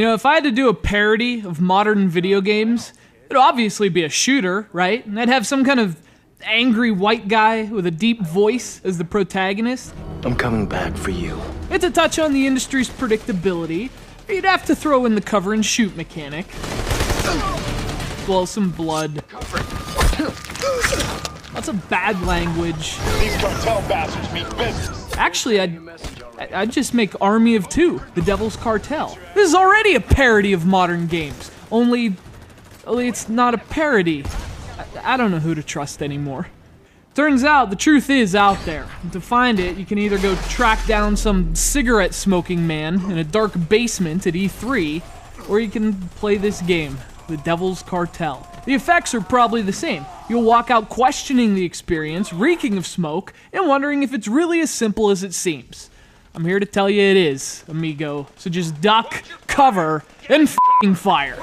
You know, if I had to do a parody of modern video games, it'd obviously be a shooter, right? And I'd have some kind of angry white guy with a deep voice as the protagonist. I'm coming back for you. It's a touch on the industry's predictability. You'd have to throw in the cover and shoot mechanic. Well, some blood. Lots of bad language. These cartel bastards mean business. Actually, I'd just make Army of Two, The Devil's Cartel. This is already a parody of modern games. Only it's not a parody. I don't know who to trust anymore. Turns out the truth is out there. And to find it, you can either go track down some cigarette-smoking man in a dark basement at E3, or you can play this game, The Devil's Cartel. The effects are probably the same. You'll walk out questioning the experience, reeking of smoke, and wondering if it's really as simple as it seems. I'm here to tell you it is, amigo. So just duck, cover, and f***ing fire.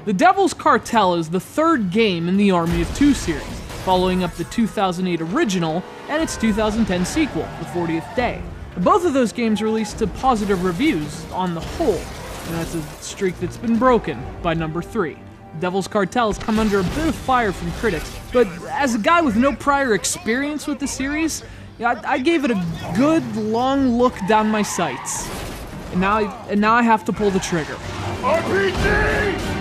The Devil's Cartel is the third game in the Army of Two series, following up the 2008 original and its 2010 sequel, The 40th Day. Both of those games released to positive reviews on the whole, and that's a streak that's been broken by number 3. Devil's Cartel has come under a bit of fire from critics, but as a guy with no prior experience with the series, I gave it a good long look down my sights. And now I have to pull the trigger. RPG!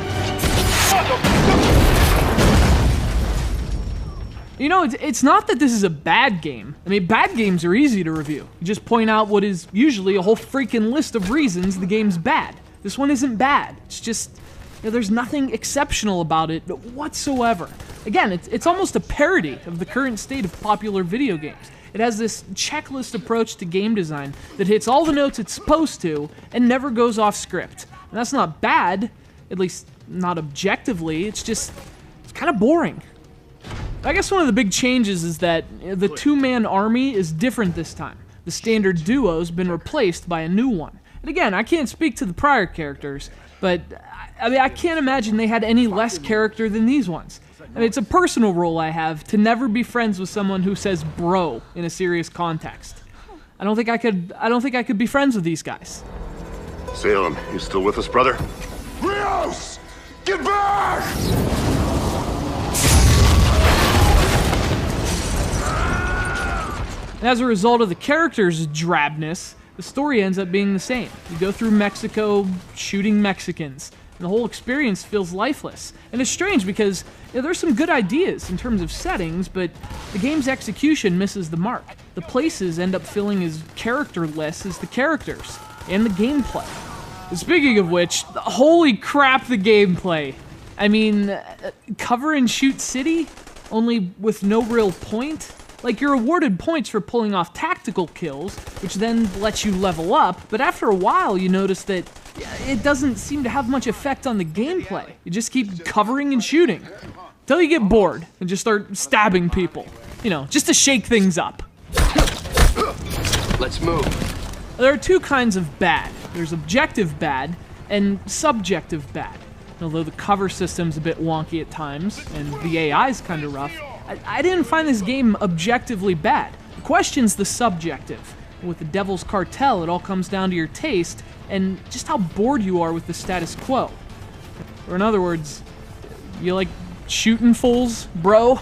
You know, it's not that this is a bad game. I mean, bad games are easy to review. You just point out what is usually a whole freaking list of reasons the game's bad. This one isn't bad. It's just, you know, there's nothing exceptional about it whatsoever. Again, it's almost a parody of the current state of popular video games. It has this checklist approach to game design that hits all the notes it's supposed to and never goes off script. And that's not bad, at least not objectively. It's kind of boring. I guess one of the big changes is that the two-man army is different this time. The standard duo's been replaced by a new one. And again, I can't speak to the prior characters, but I mean, I can't imagine they had any less character than these ones. I mean, it's a personal rule I have to never be friends with someone who says bro in a serious context. I don't think I could be friends with these guys. Salem, you still with us, brother? Rios! Get back! And as a result of the characters' drabness, the story ends up being the same. You go through Mexico shooting Mexicans, and the whole experience feels lifeless. And it's strange because there's some good ideas in terms of settings, but the game's execution misses the mark. The places end up feeling as characterless as the characters, and the gameplay. Speaking of which, holy crap, the gameplay. I mean, cover and shoot city, only with no real point? Like, you're awarded points for pulling off tactical kills, which then lets you level up, but after a while you notice that it doesn't seem to have much effect on the gameplay. You just keep covering and shooting, until you get bored and just start stabbing people. You know, just to shake things up. Let's move. There are two kinds of bad. There's objective bad and subjective bad. Although the cover system's a bit wonky at times, and the AI's kind of rough, I didn't find this game objectively bad. The question's the subjective. With the Devil's Cartel, it all comes down to your taste and just how bored you are with the status quo. Or in other words, you like shooting fools, bro?